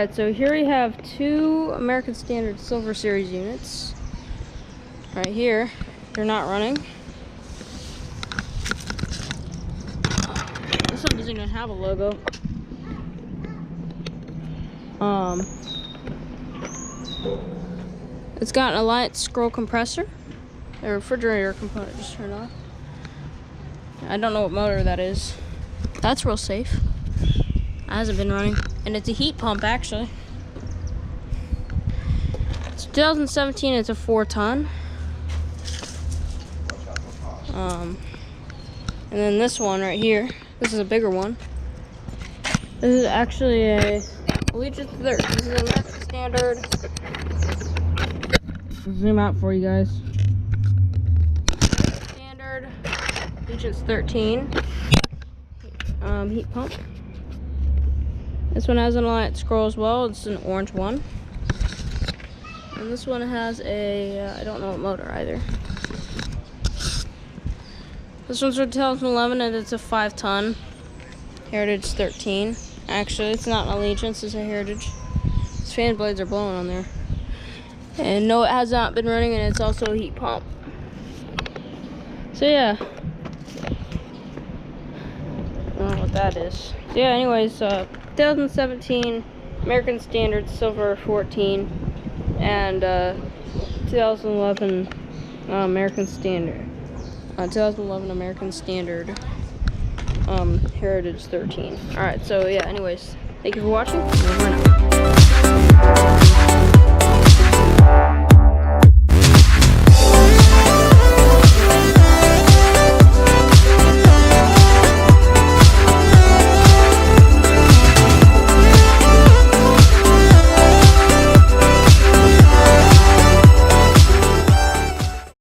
Alright, so here we have two American Standard Silver Series units. Right here, they're not running. This one doesn't even have a logo. It's got an Alliance scroll compressor. The refrigerator component just turned off. I don't know what motor that is. That's real safe. It hasn't been running. And it's a heat pump, actually. It's 2017, it's a 4-ton. And then this one right here, this is a bigger one. This is actually a Allegiance 30. This is an American Standard. I'll zoom out for you guys. Standard Allegiance 13 heat pump. This one has an Alliance scroll as well. It's an orange one. And this one has a, I don't know what motor either. This one's from 2011 and it's a 5-ton. Heritage 13. Actually, it's not an Allegiance, it's a Heritage. These fan blades are blowing on there. And no, it has not been running, and it's also a heat pump. So yeah. I don't know what that is. So yeah, anyways, 2017 American Standard Silver 14 and 2011 American Standard. 2011 American Standard Heritage 13. Alright, so yeah, anyways, thank you for watching. Over and out.